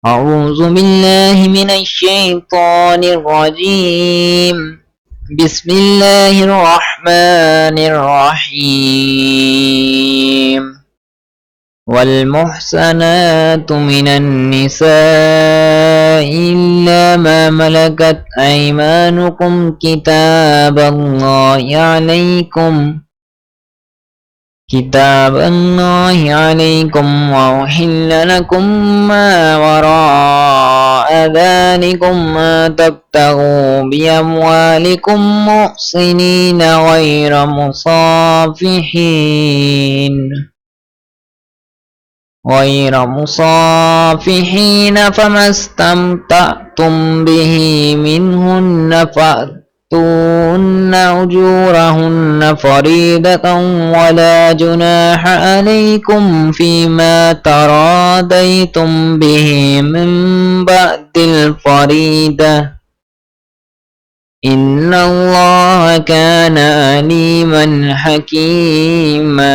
أعوذ بالله من الشيطان الرجيم. بسم الله الرحمن الرحيم. والمحسنات من النساء إلا ما ملكت أيمانكم كتاب الله عليكم وأحل لكم ما وراء ذلكم ما تبتغوا بأموالكم محصنين غير مصافحين فما استمتعتم به منهن فآتوهن أجورهن فريضة ولا جناح عليكم فيما تراضيتم به من بعد الفريضة إن الله كان عليما حكيما.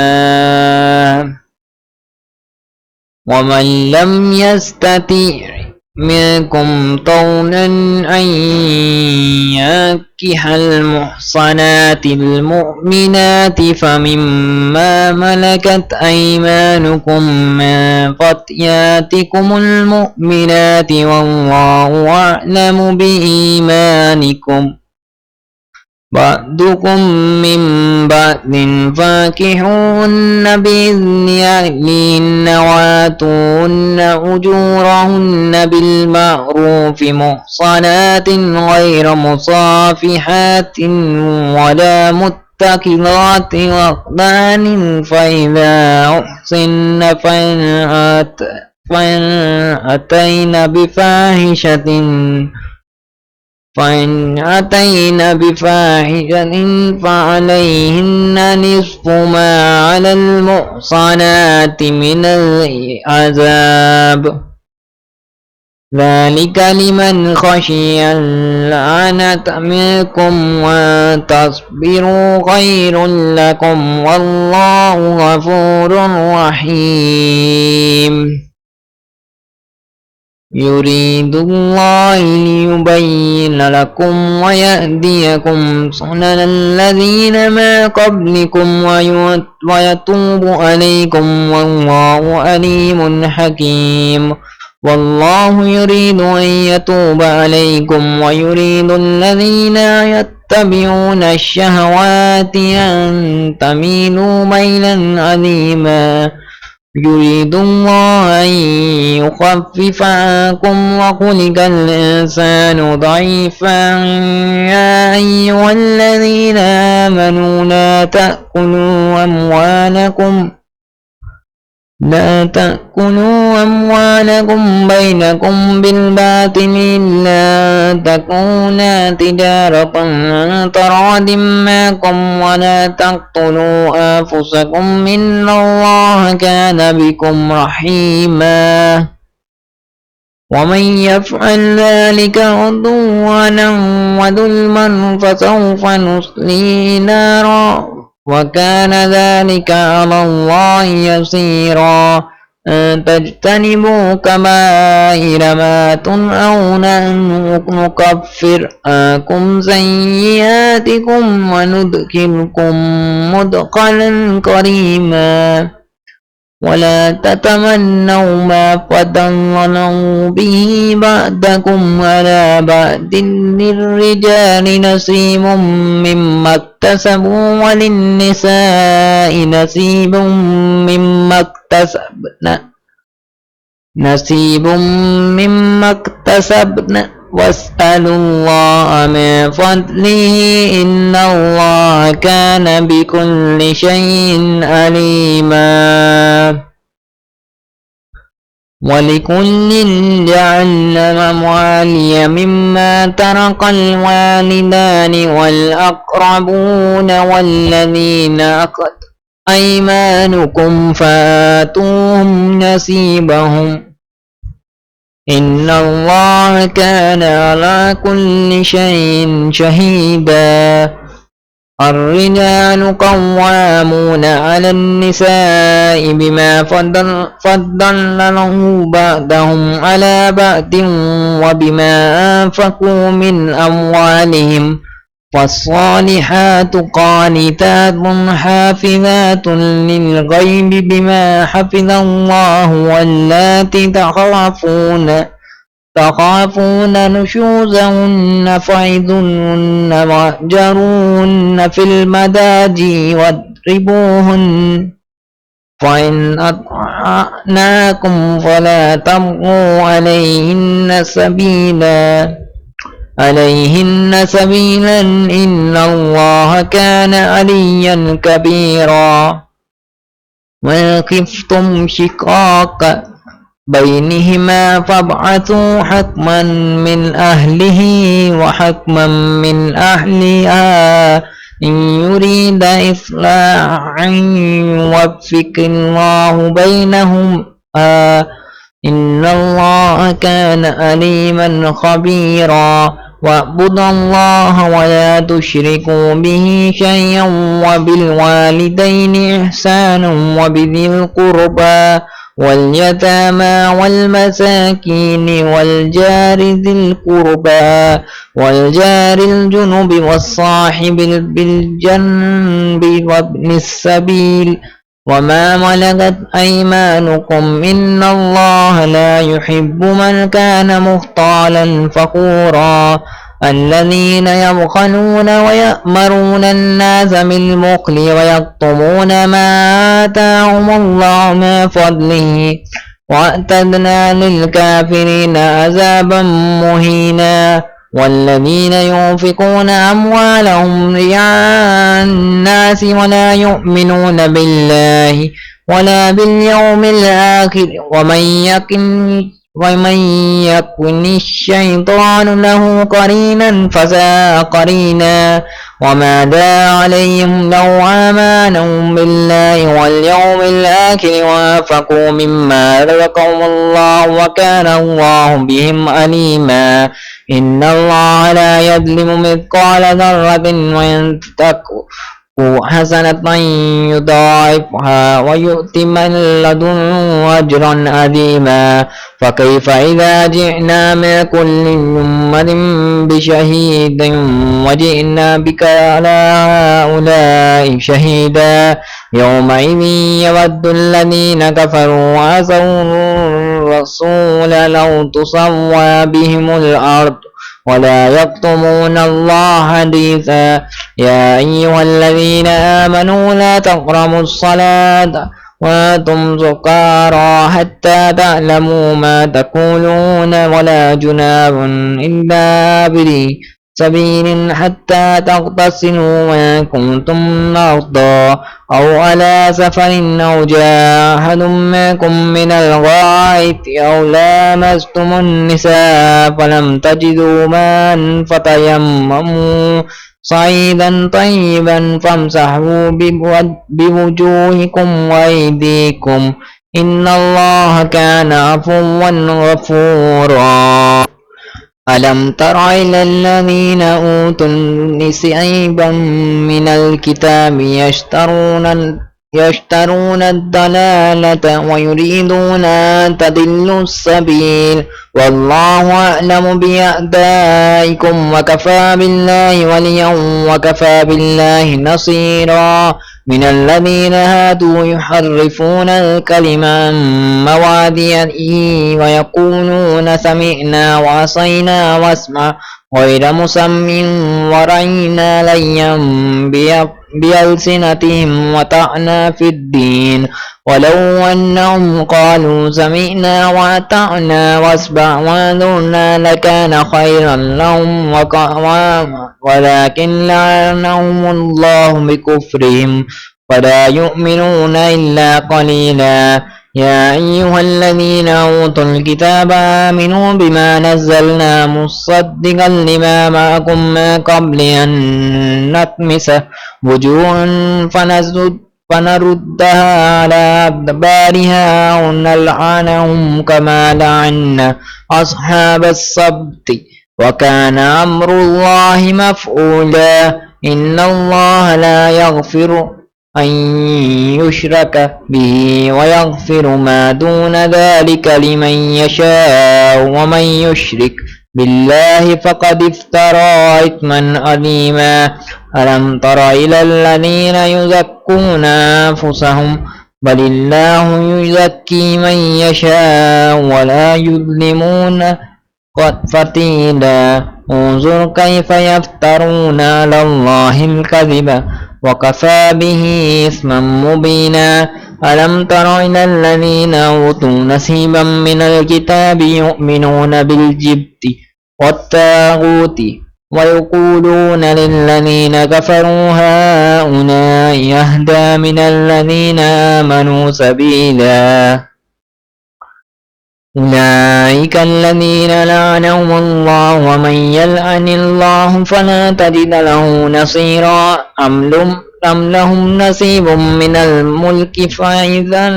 ومن لم يستطع منكم طولا أن ينكح المحصنات المؤمنات فمما ملكت أيمانكم من فتياتكم المؤمنات والله أعلم بإيمانكم بعضكم من بعض فانكحوهن بإذن أهلهن وآتوهن أجورهن بالمعروف محصنات غير مصافحات ولا متخذات أخدان فإذا أحصن فإن أتين بفاحشة فعليهن نصف ما على المحصنات من العذاب ذلك لمن خشي العنة منكم وأن تصبروا خير لكم والله غفور رحيم. يريد الله ليبين لكم ويهديكم سنن الذين من قبلكم ويتوب عليكم والله عليم حكيم. والله يريد أن يتوب عليكم ويريد الذين يتبعون الشهوات أن تميلوا ميلا عظيما. يريد الله أن يخفف عنكم وخلق الإنسان ضعيفا. يا أيها الذين آمنوا لا تأكلوا أموالكم بينكم بالباطل إلا تكون تجارة عن تراض منكم ولا تقتلوا أنفسكم إن الله كان بكم رحيما. ومن يفعل ذلك عدوانا وظلما فسوف نصليه نارا وكان ذلك على الله يسيرا. أن تجتنبوا كبائر ما تنهون عنه نكفر عنكم سيئاتكم وندخلكم مدخلا كريما. ولا تتمنوا ما فضل به بعضكم على بعض للرجال نصيب مما اكتسبوا وللنساء نصيب مما اكتسبن واسألوا الله من فضله إن الله كان بكل شيء عليما. ولكل جعلنا موالي مما ترك الوالدان والأقربون والذين عقدت أيمانكم فآتوهم نصيبهم إن الله كان على كل شيء شهيدا. الرجال قوامون على النساء بما فضل الله بعضهم على بعض وبما أنفقوا من أموالهم فالصالحات قانتات حافظات للغيب بما حفظ الله واللاتي تخافون نشوزهن فعظوهن واهجروهن في المضاجع واضربوهن فإن أطعناكم فلا تبغوا عليهن سبيلا إن الله كان عليا كبيرا وإن خفتم شقاق بينهما فابعثوا حكما من أهله وحكما من أهلها إن يريد إصلاحا يوفق الله بينهم إن الله كان عليما خبيرا واعبدوا الله ولا تشركوا به شيئا وبالوالدين إحسانا وبذي القربى واليتامى والمساكين والجار ذي القربى والجار الجنب والصاحب بالجنب وابن السبيل وما ملكت أيمانكم إن الله لا يحب من كان مختالا فخورا الذين يبخلون ويأمرون الناس بالبخل ويكتمون ما آتاهم الله من فضله وأعتدنا للكافرين عذابا مهينا والذين ينفقون أموالهم رئاء الناس ولا يؤمنون بالله ولا باليوم الآخر ومن يكن الشيطان له قرينا فساء قرينا وماذا عليهم لو آمنوا بالله واليوم الآخر وأنفقوا مما رزقهم الله وكان الله بهم عليما إن الله لا يظلم مثقال ذرة وإن تك حسنة يضاعفها ويؤتي من لدنه أجرا عظيما فكيف إذا جئنا من كل أمة بشهيد وجئنا بك على هؤلاء شهيدا يومئذ يود الذين كفروا وعصوا الرسول لو تسوى بهم الأرض ولا يكتمون الله حديثا يا أيها الذين آمنوا لا تقربوا الصلاة وأنتم سكارى حتى تعلموا ما تقولون ولا جناب إلا عابري سبيل حتى تغتسلوا وإن كنتم مرضى أو على سفر أو جاء أحد منكم من الغائط أو لامستم النساء فلم تجدوا ماء فتيمموا صعيدا طيبا فامسحوا بوجوهكم وأيديكم إن الله كان عفوا غفورا ألم تر إلى الذين أوتوا نصيبا من الكتاب يشترون الضلالة ويريدون أن تضلوا السبيل والله أعلم بأعدائكم وكفى بالله وليا وكفى بالله نصيرا من الذين هادوا يحرفون الكلم عن مواضعه ويقولون سمعنا وعصينا واسمع غير مسمع ورأينا ليا بألسنتهم وطعنا في الدين ولو أنهم قالوا سمعنا وأطعنا واسمع وانظرنا لكان خيرا لهم ولكن لعنهم الله بكفرهم فلا يؤمنون إلا قليلا يا أيها الذين أوتوا الكتاب آمنوا بما نزلنا مصدقا لما معكم من قبل أن نطمس وجوها فنردها على أدبارها أو نلعنهم كما لعنا أصحاب السبت وكان أمر الله مفعولا إن الله لا يغفر أن يشرك به ويغفر ما دون ذلك لمن يشاء ومن يشرك بالله فقد افترى إثما عظيما ألم تر إلى الذين يزكون أنفسهم بل الله يزكي من يشاء ولا يظلمون فتيلا انظر كيف يفترون على الله الكذب وكفى به إثما مبينا ألم تر إلى الذين أوتوا نصيبا من الكتاب يؤمنون بالجبت والطاغوت ويقولون للذين كفروا هؤلاء أهدى من الذين آمنوا سبيلا أولئك الذين لعنهم الله ومن يلعن الله فلا تجد له نصيرا أم لهم نصيب من الملك فإذا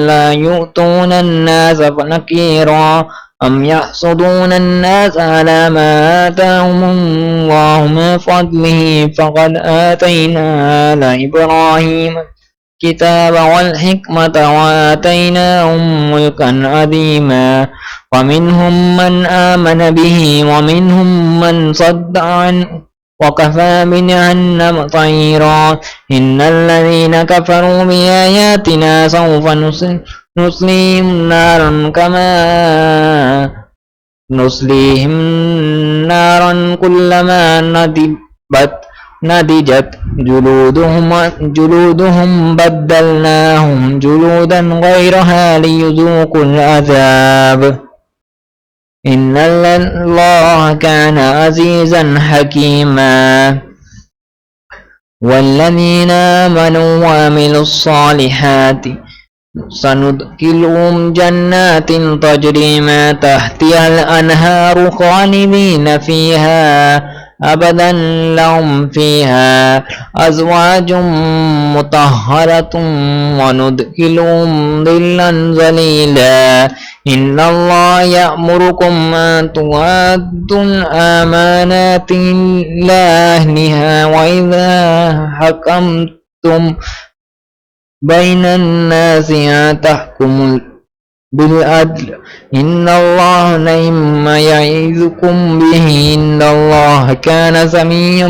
لا يؤتون الناس نكيرا أم يحسدون الناس على ما آتاهم الله من فضله فقد آتينا آل إبراهيم الكتاب والحكمة وآتيناهم ملكا عظيما ومنهم من آمن به ومنهم من صد عنه وكفى بجهنم صعيرا إن الذين كفروا بآياتنا سوف نصليهم نارا كلما نضجت جلودهم بدلناهم جلودا غيرها ليذوقوا العذاب إن الله كان عزيزا حكيما والذين آمنوا وعملوا الصالحات سندخلهم جنات تجري من تحتها الأنهار خالدين فيها أبدا لهم فيها أزواج مطهرة وندخلهم ظلا ظليلا إن الله يأمركم أن تؤدوا الأمانات إلى أهلها وإذا حكمتم بين الناس أن تحكموا بالعدل إن الله نعم ما يعظكم به إن الله كان سميعا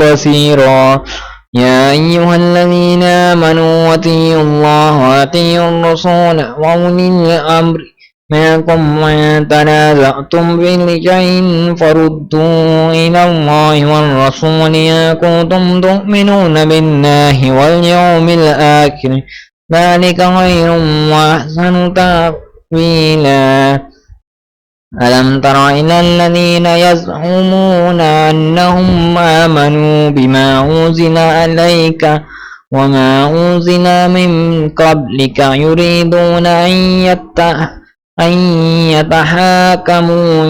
بصيرا يا أيها الذين آمنوا أطيعوا الله وأطيعوا الرسول وأولي الأمر منكم وإن تنازعتم في شيء فردوه إلى الله والرسول إن كنتم تؤمنون بالله واليوم الآخر ذلك خير وأحسن تأويلا ألم تر إلى الذين يزعمون أنهم آمنوا بما أنزل عليك وما أنزل من قبلك يريدون أن يتحاكموا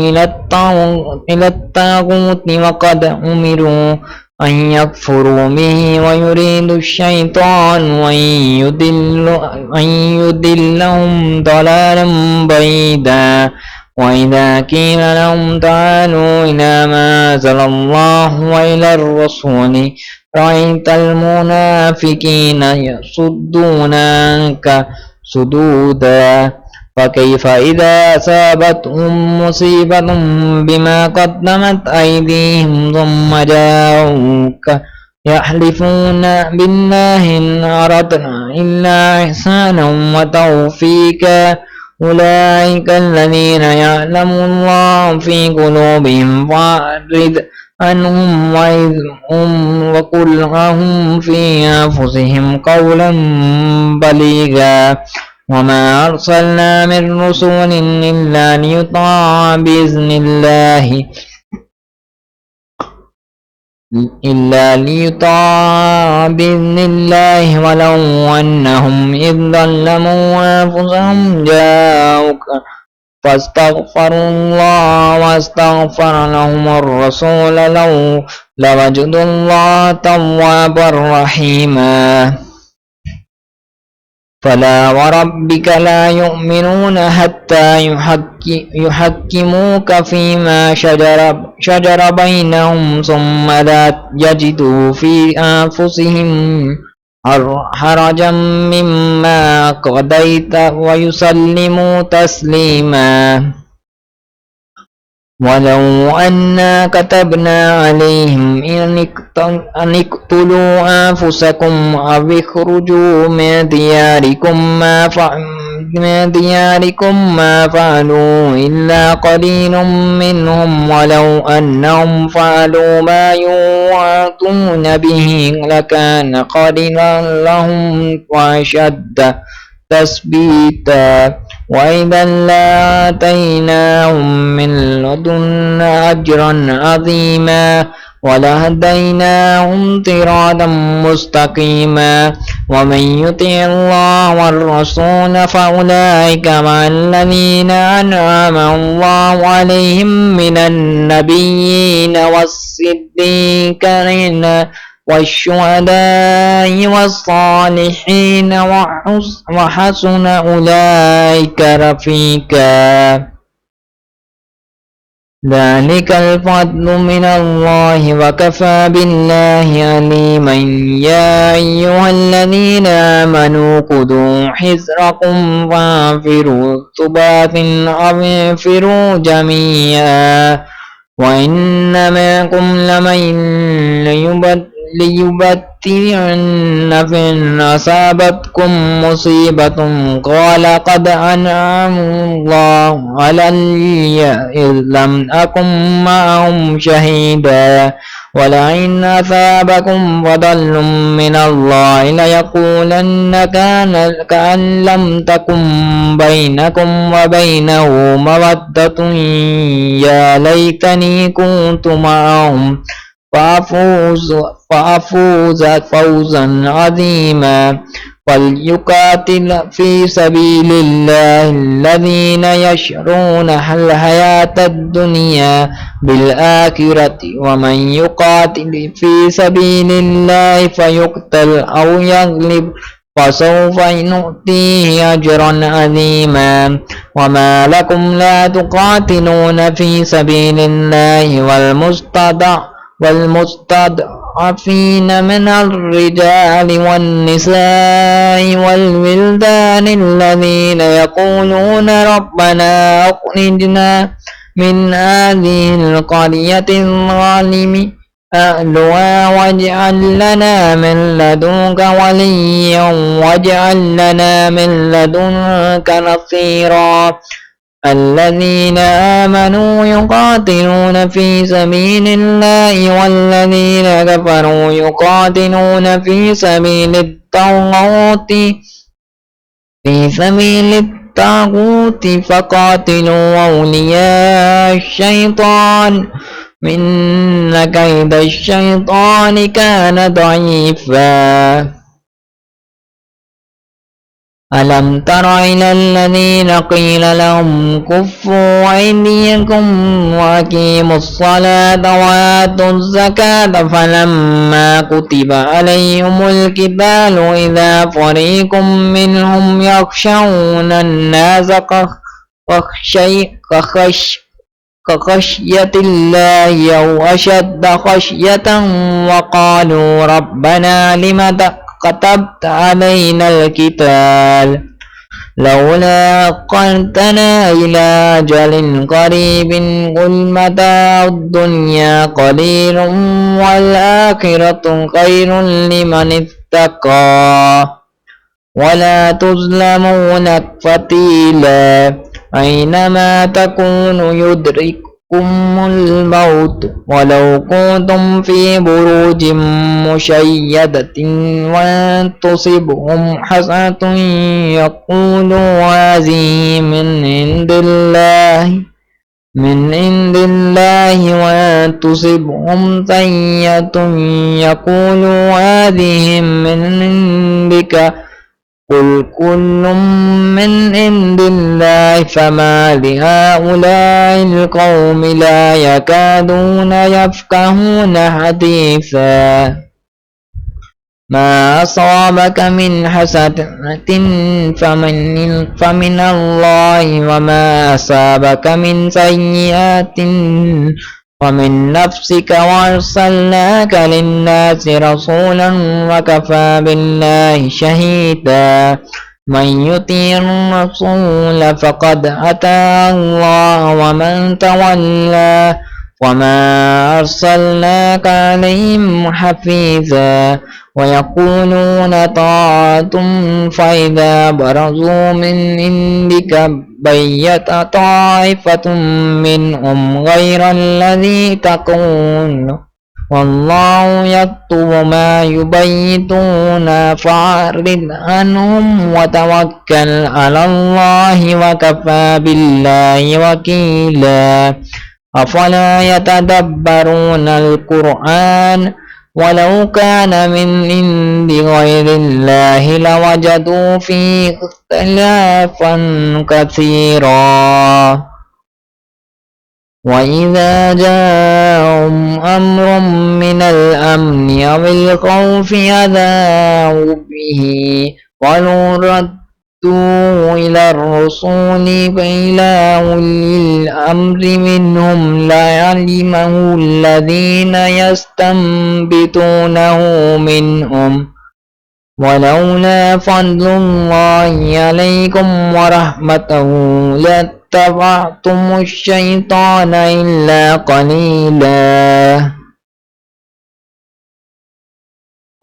إلى الطاغوت وقد أمروا أن يكفروا به ويريد الشيطان أن يضلهم ضلالا بعيدا وإذا قيل لهم تعالوا إلى ما أنزل الله وإلى الرسول رأيت المنافقين يصدون عنك صدودا فكيف إذا أصابتهم مصيبة بما قدمت أيديهم ثم جاءوك يحلفون بالله إن أردنا إلا إحسانا وتوفيقا أولئك الذين يعلم الله في قلوبهم فأعرض عنهم وعظهم وقل لهم في أنفسهم قولا بليغا وما أرسلنا من رسول إلا ليطاع بإذن الله ولو أنهم إذ ظلموا أنفسهم جاءوك فاستغفروا الله واستغفر لهم الرسول لوجدوا الله توابا رحيما فلا وربك لا يؤمنون حتى يحكموك فيما شجر بينهم ثم لا يجدوا في أنفسهم حرجا مما قضيت ويسلموا تسليما. ولو أنا كتبنا عليهم أن اقتلوا أنفسكم أو اخرجوا من دياركم ما فعلوا إلا قليل منهم ولو أنهم فعلوا ما يوعظون به لكان خيرا لهم وأشد تثبيتا وإذا لآتيناهم من لدنا أجرا عظيما ولهديناهم صراطا مستقيما. ومن يطع الله والرسول فأولئك مع الذين أنعم الله عليهم من النبيين والصديقين والشهداء والصالحين وحسن أولئك رفيقا. ذلك الفضل من الله وكفى بالله عليما. يا أيها الذين آمنوا خذوا حذركم وانفروا ثبات أو انفروا جميعا وإن معكم لمن ليبتئن فإن أصابتكم مصيبة قال قد أنعم الله علي إذ لم أكن معهم شهيدا ولئن أصابكم فضل من الله ليقولن كأن لم تكن بينكم وبينه مودة يا ليتني كنت معهم فأفوز فوزا عظيما. فليقاتل في سبيل الله الذين يشرون الحياة الدنيا بالآخرة ومن يقاتل في سبيل الله فيقتل أو يغلب فسوف نؤتيه أجرا عظيما. وما لكم لا تقاتلون في سبيل الله والمستضعفين من الرجال والنساء والولدان الذين يقولون ربنا أخرجنا من هذه القرية الظالم أهلها واجعل لنا من لدنك وليا واجعل لنا من لدنك نصيرا. الذين آمنوا يقاتلون في سبيل الله والذين كفروا يقاتلون في سبيل الطاغوت فقاتلوا أولياء الشيطان إن كيد الشيطان كان ضعيفا. ألم تر إلى الذين قيل لهم كفوا أيديكم وأقيموا الصلاة وآتوا الزكاة فلما كتب عليهم القتال إذا فريق منهم يخشون الناس كخشية الله أو أشد خشية وقالوا ربنا لم كتبت علينا القتال لولا أخرتنا إلى أجل قريب قل متاع الدنيا قليل والآخرة خير لمن اتقى ولا تظلمون فتيلا أينما تكونوا يدرككم الموت ولو كنتم في بروج مشيدة وأن تصبهم حسنة يقولوا هذه من عند الله وأن تصبهم سيئة يقولوا هذه من عندك قل كل من عند الله فما لهؤلاء القوم لا يكادون يفقهون حديثا. ما أصابك من حسنة فمن الله وما أصابك من سيئات ومن نفسك وأرسلناك للناس رسولا وكفى بالله شهيدا من يطيع الرسول فقد أطاع الله ومن تولى وما أرسلناك عليهم حفيظا ويقولون طاعة فإذا برزوا من عندك بيت طائفة منهم غير الذي تقول والله يكتب ما يبيتون فأعرض عنهم وتوكل على الله وكفى بالله وكيلا أفلا يتدبرون القرآن ولو كان من عند غير الله لوجدوا فيه اختلافا كثيرا وإذا جاءهم أمر من الأمن أو الخوف أذاعوا به ولو ردوا إلى الرسول فإلى أولي الأمر منهم ليعلمه الذين يستنبطونه منهم ولولا فضل الله عليكم ورحمته لاتبعتم الشيطان إلا قليلا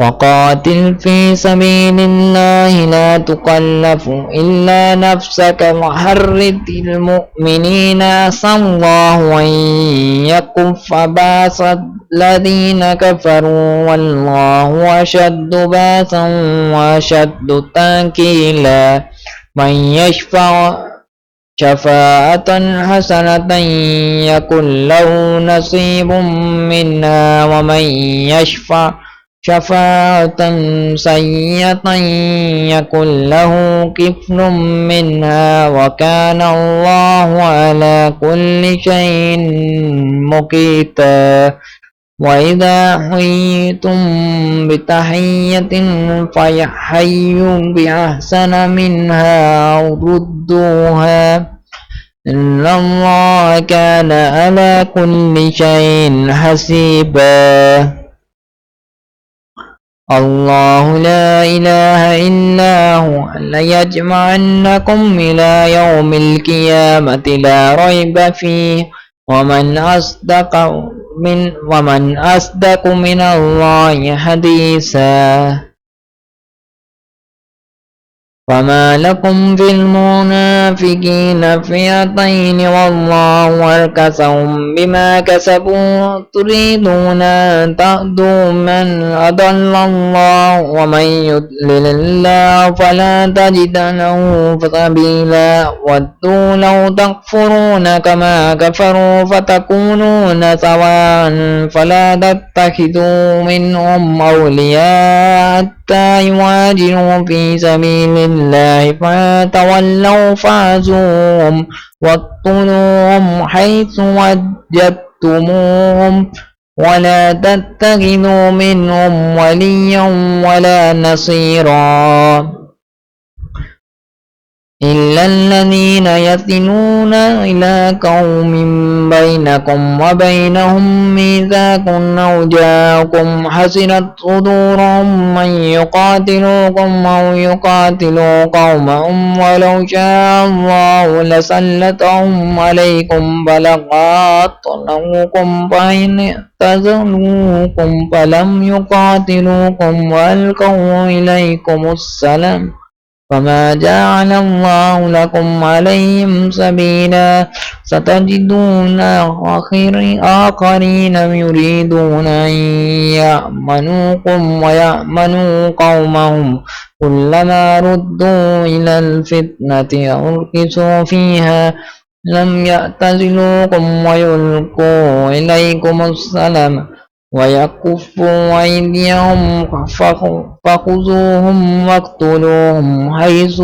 وقاتل في سبيل الله لا تكلف إلا نفسك وحرد المؤمنين عسى الله أن يكف بأس الذين كفروا والله أشد بأسا وأشد تنكيلا من يشفع شفاعة حسنة يكن له نصيب منها ومن يشفع شفاعة سيئة يكن له كفل منها وكان الله على كل شيء مقيتا وإذا حييتم بتحية فحيوا بأحسن منها أو ردوها إن الله كان على كل شيء حسيبا الله لا إله إلا هو ليجمعنكم إلى يوم القيامة لا ريب فيه ومن أصدق من الله حديثا وما لكم في المنافقين فئتين والله أركسهم بما كسبوا تريدون أن تهدوا من أضل الله ومن يضلل الله فلا تجد له سبيلا ودوا لو تكفرون كما كفروا فتكونون سواء فلا تتخذوا منهم أولياء حتى يهاجروا في سبيل الله فتولوا فاعزوهم واقتلوهم حيث وجدتموهم ولا تتخذوا منهم وليا ولا نصيرا إلا الذين يصلون إلى قوم بينكم وبينهم ميثاق أو جاءكم حسنت صدورهم من يقاتلوكم أو يقاتلوا قومهم ولو شاء الله لسلطهم عليكم فلقاتلوكم فإن اعتزلوكم فلم يقاتلوكم وألقوا إليكم السلام فما جعل الله لكم عليهم سبيلا ستجدون آخرين يريدون أن يأمنوكم ويأمنوا قومهم كلما ردوا إلى الفتنة أركسوا فيها لم يعتزلوكم ويلقوا إليكم السلام ويكفوا أيديهم فخذوهم واقتلوهم حيث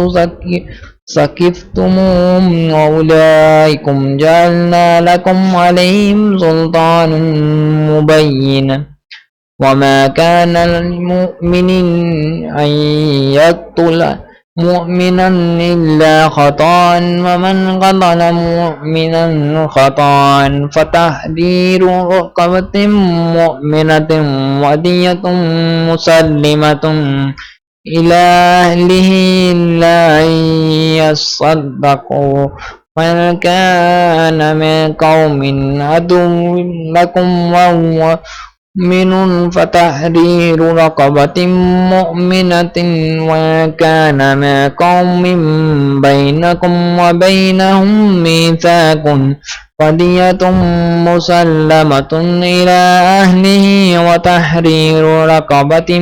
سكفتموهم وأولئكم جعلنا لكم عليهم سلطانا مبينا وما كان للمؤمن أن يقتل مؤمنا إلا خطأ ومن قتل مؤمنا خطأ فتحرير رقبة مؤمنة ودية مسلمة إلى أهله إلا أن يصدقوا من كان من قوم عدو لكم وهو مؤمن فتحرير رقبة مؤمنة وكان من قوم بينكم وبينهم ميثاق فدية مسلمة إلى أهله وتحرير رقبة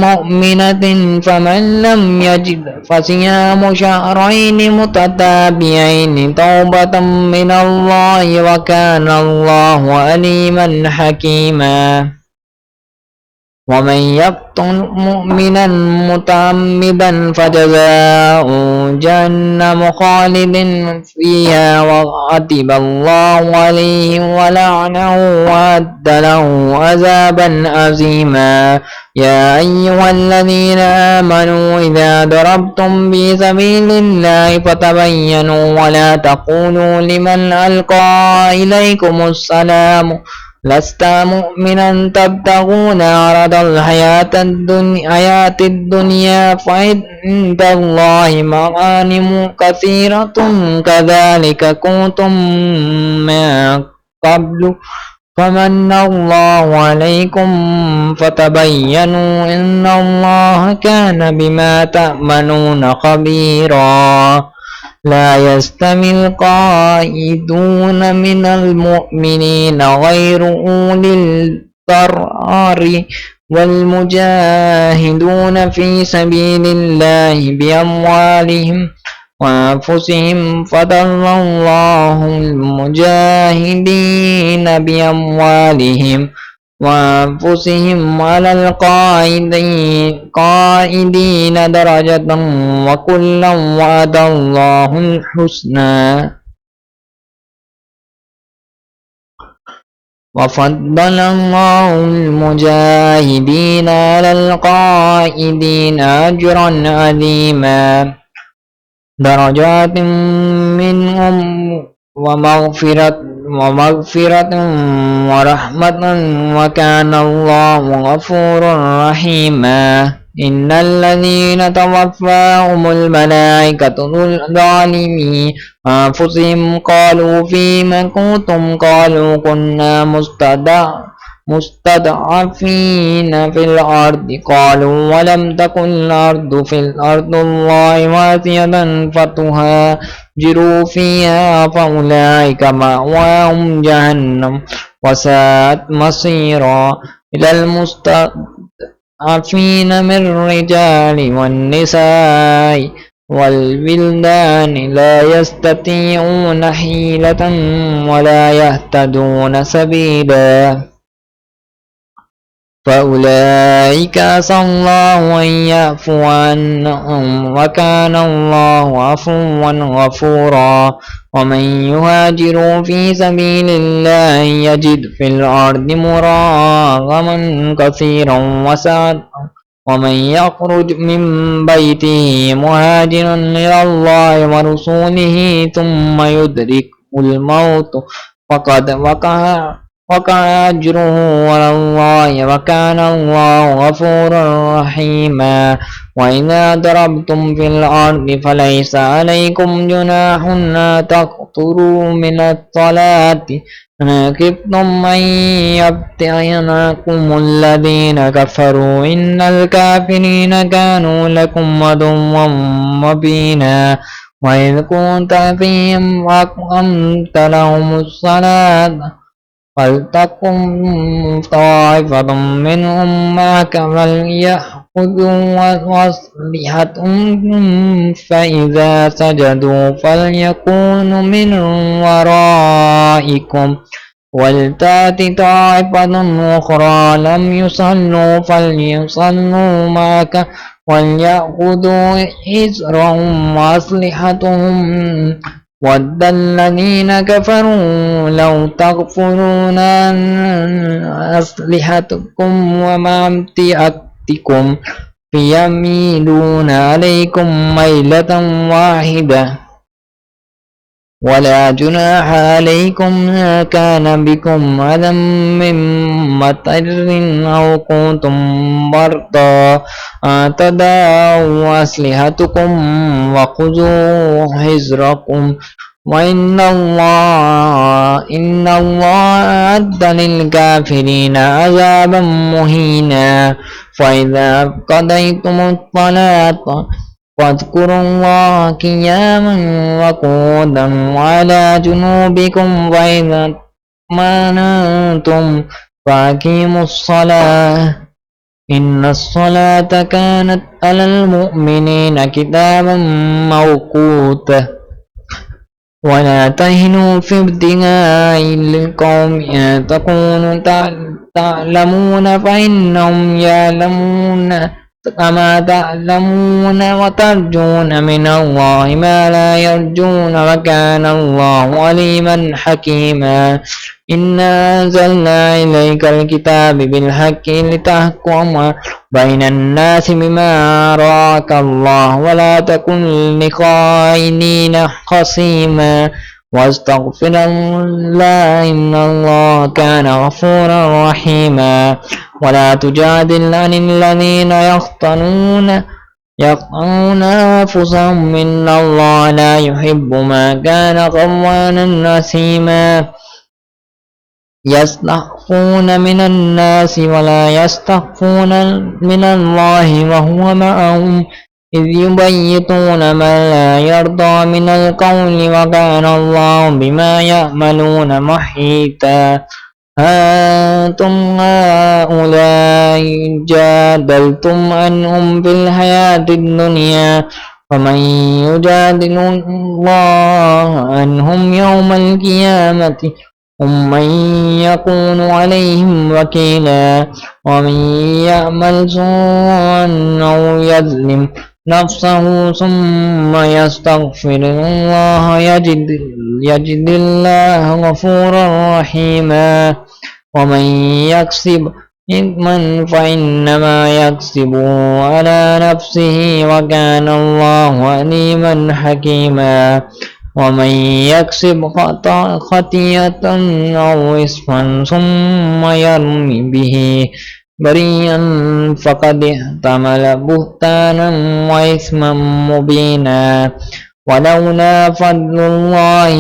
مؤمنة فمن لم يجد فصيام شهرين متتابعين توبة من الله وكان الله عليما حكيما ومن يقتل مؤمنا متعمدا فجزاؤه جهنم خالد فيها وغضب الله عليه ولعنه وأعد له عذابا عظيما يا أيها الذين آمنوا إذا ضربتم في سبيل الله فتبينوا ولا تقولوا لمن ألقى إليكم السلام لست مؤمنا تبتغون عرض الحياة الدنيا فعند الله مغانم كثيرة كذلك كنتم من قبل فمن الله عليكم فتبينوا إن الله كان بما تأمنون خبيرا لا يستوي القائدون من المؤمنين غير أولي الضرر والمجاهدون في سبيل الله بأموالهم وأنفسهم فضل الله المجاهدين بأموالهم وأنفسهم على القائدين درجة وكلا وعد الله الحسنى وفضل الله المجاهدين على القائدين أجرا عظيما درجات منهم ومغفرة ورحمة وكان الله غفورا رحيما إن الذين توفاهم الملائكة ظالمي أنفسهم قالوا فيما كنتم قالوا كنا مستضعفين في الأرض قالوا ولم تكن الأرض الله واسعة فتهاجروا فيها فأولئك مأواهم جهنم وساءت مصيرا إلى المستضعفين من الرجال والنساء والولدان لا يستطيعون حيلة ولا يهتدون سبيلا فأولئك عسى الله أن يعفو عنهم وكان الله عفوا غفورا ومن يهاجر في سبيل الله يجد في الأرض مراغما كثيرا وسعة ومن يخرج من بيته مهاجرا إلى الله ورسوله ثم يدركه الموت فقد وقع أجره على الله وكان الله غفورا رحيما وإذا ضربتم في الأرض فليس عليكم جناح أن تقصروا من الصلاة إن خفتم أن يفتنكم الذين كفروا إن الكافرين كانوا لكم عدوا مبينا وإذ كنت فيهم وأقمت لهم الصلاة فلتقم طائفة منهم معك فليأخذوا أسلحتهم فإذا سجدوا فليكونوا من ورائكم ولتأت طائفة أخرى لم يصلوا فليصلوا معك وليأخذوا حذرهم وأسلحتهم ود الذين كفروا لو تغفلون عن أسلحتكم وأمتعتكم فيميلون عليكم ميلة واحدة ولا جناح عليكم ما كان بكم أذى من مطر أو كنتم مرضى أن تدعوا أسلحتكم وخذوا حذركم إن الله أعد للكافرين عذابا مهينا فإذا قضيتم الصلاة واذكروا الله قياما وقعودا وعلى جنوبكم وإذا اطمأننتم فأقيموا الصلاة إن الصلاة كانت على المؤمنين كتابا موقوتا ولا تهنوا في ابتغاء القوم أن تكونوا تعلمون فإنهم يعلمون كما تعلمون وترجون من الله ما لا يرجون وكان الله عليما حكيما إنا أنزلنا إليك الكتاب بالحق لتحكم بين الناس بما أراك الله ولا تكن لخائنين خصيما واستغفر الله إن الله كان غفورا رحيما ولا تجادل عن الذين يخطئون أنفسهم إن الله لا يحب ما كان خوانا نسيما يستخفون من الناس ولا يستخفون من الله وهو معهم إذ يبيتون ما لا يرضى من القول وكان الله بما يعملون محيطا أنتم هؤلاء جادلتم عنهم في الحياة الدنيا فمن يجادل الله عنهم يوم القيامة ومن يكون عليهم وكيلا ومن يعمل سوءا أو يظلم نفسه ثم يستغفر الله يجد الله غفورا رحيما ومن يكسب إثما فإنما يكسبه على نفسه وكان الله عليما حكيما ومن يكسب خطيئة أو إثما ثم يرمي به بريئا فقد احتمل بهتانا وإثما مبينا ولولا فضل الله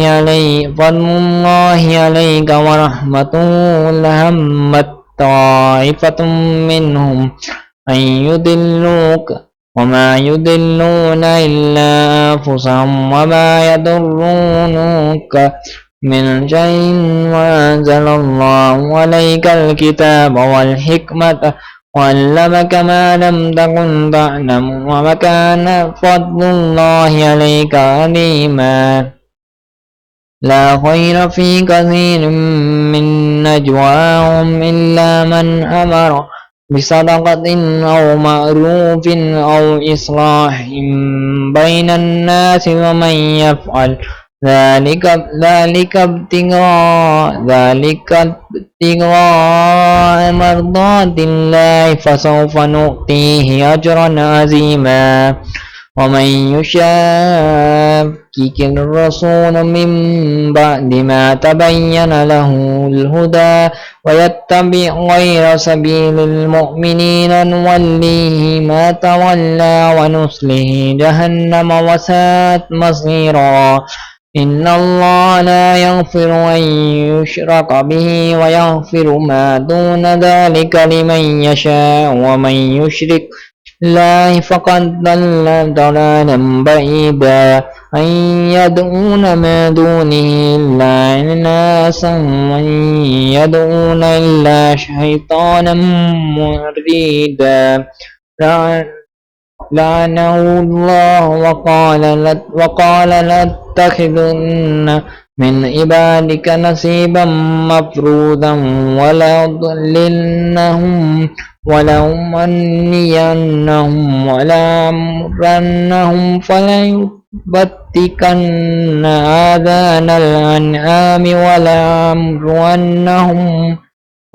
عليك ورحمته لهمت طائفة منهم أن يضلوك وما يضلون إلا أنفسهم وما يضرونك من شيء وأنزل الله عليك الكتاب والحكمة وعلمك ما لم تكن تعلم وكان فضل الله عليك عليما لا خير في كثير من نجواهم إلا من أمر بصدقة أو معروف أو إصلاح بين الناس ومن يفعل ذلك ابتغاء مرضات الله فسوف نؤتيه أجرا عظيما ومن يشاكك الرسول من بعد ما تبين له الهدى ويتبع غير سبيل المؤمنين نوليه ما تولى ونصله جهنم وساءت مصيرا إن الله لا يغفر أن يشرك به ويغفر ما دون ذلك لمن يشاء ومن يشرك الله فقد ضل ضلالا بعيدا أن يدعون ما دونه إلا إناسا وأن يدعون إلا شيطانا مريدا لعنه الله وقال لاتخذن من عبادك نصيبا مفروضا ولأضللنهم ولأمنينهم ولأمرنهم ليبتكن آذان الأنعام وليمرونهم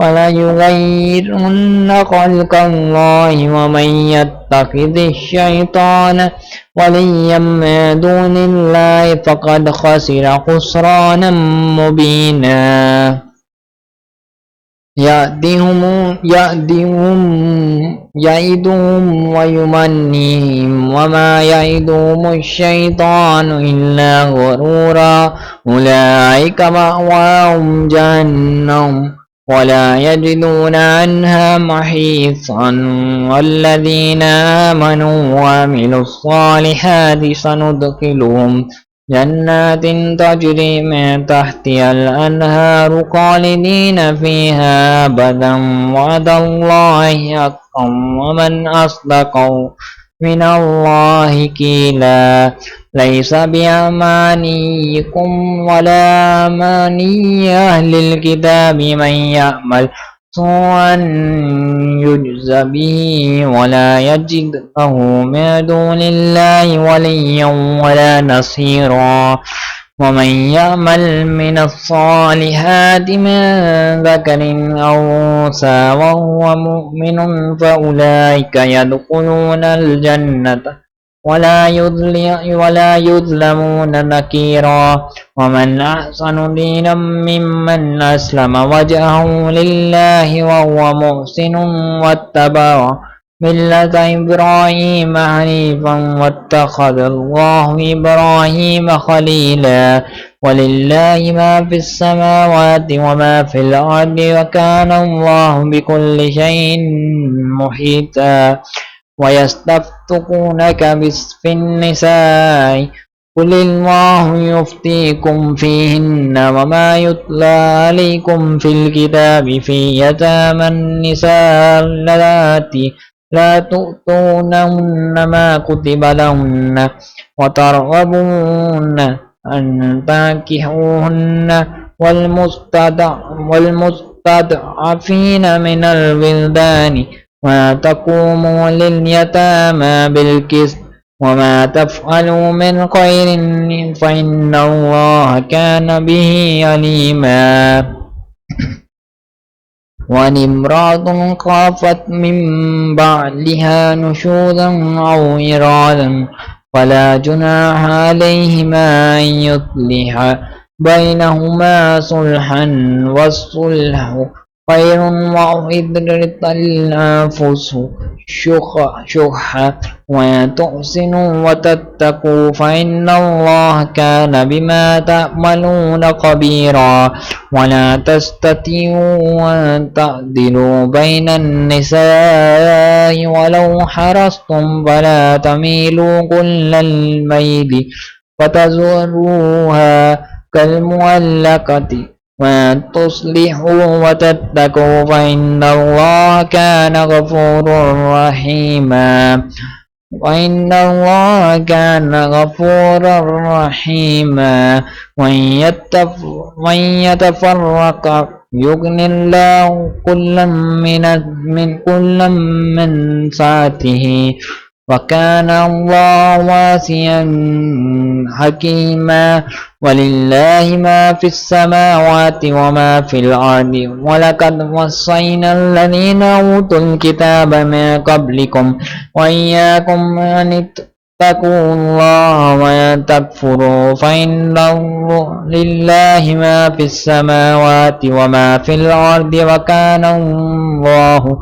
وليغيرن خلق الله ومن يتخذ الشيطان وليا من دون الله فقد خسر خسرانا مبينا يعدهم ويمنيهم وما يعدهم الشيطان إلا غرورا أولئك مأواهم جهنم ولا يجدون عنها محيصا والذين آمنوا وعملوا الصالحات سندخلهم جنات تجري من تحتها الأنهار خالدين فيها أبدا وعد الله حقا ومن أصدق من الله قيلا ليس بأمانيكم ولا أماني أهل الكتاب من يعمل سوءا يجز به ولا يجد له من دون الله وليا ولا نصيرا ومن يعمل من الصالحات من ذكر أو أنثى وهو مؤمن فأولئك يدخلون الجنة ولا يظلمون نكيرا ومن أحسن دينا ممن أسلم وجهه لله وهو محسن واتبع ملة إبراهيم حنيفا واتخذ الله إبراهيم خليلا ولله ما في السماوات وما في الأرض وكان الله بكل شيء محيطا ويستفتونك في النساء قل الله يفتيكم فيهن وما يتلى عليكم في الكتاب في يتامى النساء اللاتي لا تؤتونهن ما كتب لهن وترغبون أن تنكحوهن والمستضعفين من الولدان ولا تقوموا لليتامى بالقسط وما تفعلوا من خير فإن الله كان به عليما وإن امرأة خافت من بعلها نشوزا أو إرادا فلا جناح عليهما أن يصلحا بينهما صلحا والصلح خير وأحضرت الأنفس شح وتحسنوا وتتقوا فإن الله كان بما تعملون خبيرا ولا تستطيعوا أن تعدلوا بين النساء ولو حرصتم فلا تميلوا كل الميل فتزروها كالمعلقة وأن تصلحوا وتتقوا فإن الله كان غفورا رحيما وإن الله كان غفورا رحيما وإن يتفرق يغني الله كلا من سعته وكان الله واسعا حكيما ولله ما في السماوات وما في الأرض ولقد وصينا الذين أوتوا الكتاب من قبلكم وإياكم أن اتقوا الله وأن تكفروا فإن لله ما في السماوات وما في الأرض وكان الله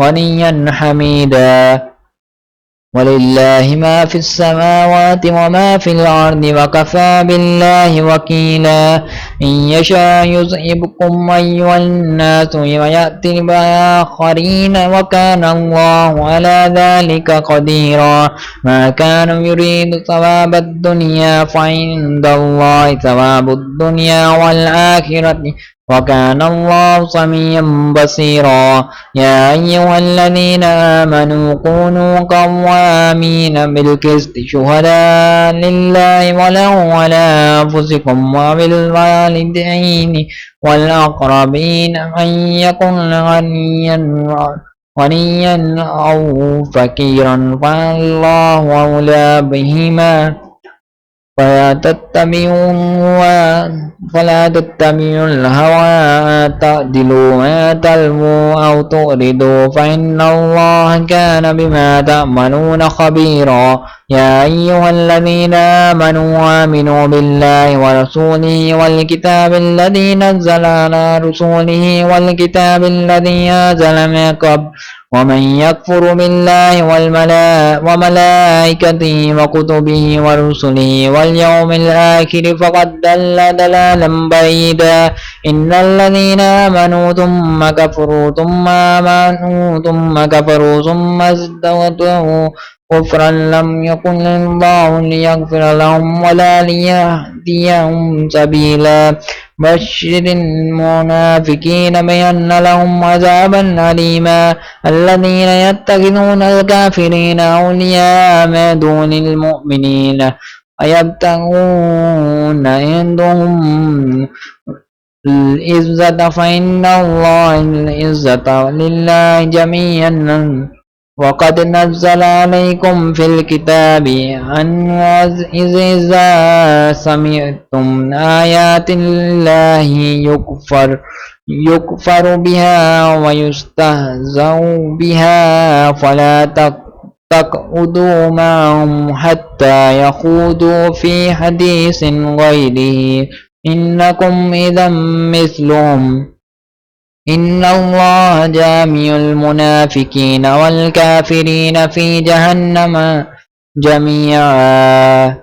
غنيا حميدا ولله ما في السماوات وما في الأرض وكفى بالله وكيلا إن يشاء يذهبكم أيها الناس ويأتي بآخرين وكان الله على ذلك قديرا ما كان يريد ثواب الدنيا فعند الله ثواب الدنيا والآخرة وكان الله سميعا بصيرا يا أيها الذين آمنوا كونوا قوامين بالقسط شهداء لله ولو على أنفسكم وبالوالدين والأقربين أن يكن غنيا أو فقيرا فالله أولى بهما فلا تتبعوا الهوى أن تعدلوا ما تلووا أو تؤردوا فإن الله كان بما تعملون خبيرا يا أيها الذين آمنوا آمنوا بالله ورسوله والكتاب الذي نزل على رسوله والكتاب الذي أنزل من قبل ومن يكفر بالله وملائكته وكتبه ورسله واليوم الآخر فقد ضل ضلالا بعيدا إن الذين آمنوا ثم كفروا ثم آمنوا ثم كفروا ثم ازدادوا كفرا لم يكن الله ليغفر لهم ولا ليهديهم سبيلا بشر المنافقين بأن لهم عذابا أليما الذين يتخذون الكافرين أولياء من دون المؤمنين أيبتغون عندهم العزة فإن الله العزة لله جميعا وقد نزل عليكم في الكتاب أن إذا سمعتم آيات الله يكفر بها ويستهزأ بها فلا تقعدوا معهم حتى يخوضوا في حديث غيره إنكم إذا مثلهم إن الله جامع المنافقين والكافرين في جهنم جميعا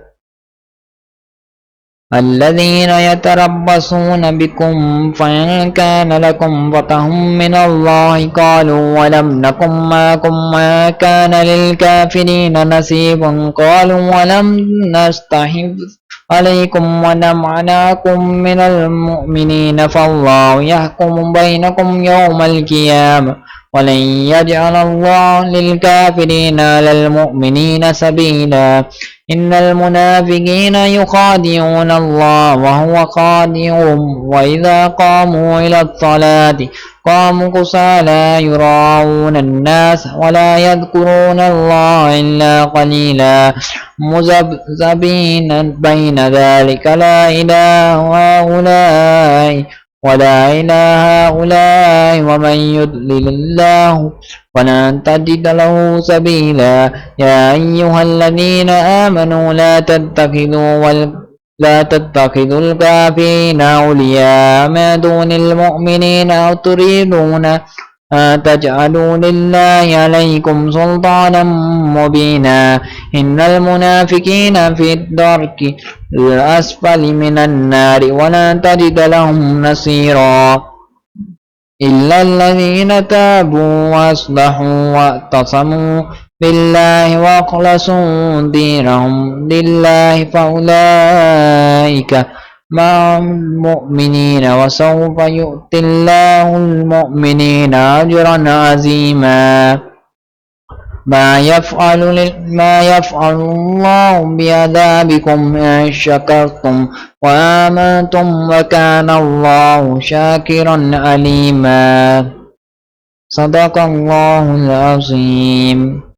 الذين يتربصون بكم فإن كان لكم فتح من الله قالوا ولم نكن معكم ما كان للكافرين نصيب قالوا ولم نستحب عليكم ونمنعكم من المؤمنين فالله يحكم بينكم يوم القيامة ولن يجعل الله للكافرين على المؤمنين سبيلا إن المنافقين يخادعون الله وهو خادعهم وإذا قاموا إلى الصلاة قاموا كسالى يراءون الناس ولا يذكرون الله إلا قليلا مذبذبين بين ذلك لا إله هؤلاء ولا إله هؤلاء ومن يضلل الله ولن تجد له سبيلا يا أيها الذين آمنوا لا تتخذوا الكافرين أولياء من دون المؤمنين أو تريدون تجعلوا لله عليكم سلطانا مبينا إن المنافقين في الدرك الأسفل من النار ولن تجد لهم نصيرا إلا الذين تابوا وأصلحوا واعتصموا بالله وأخلصوا دينهم لله فأولئك مع المؤمنين وسوف يؤتي الله المؤمنين أجرا عظيما ما يفعل الله بعذابكم إن شكرتم وآمنتم وكان الله شاكرا عليما صدق الله العظيم.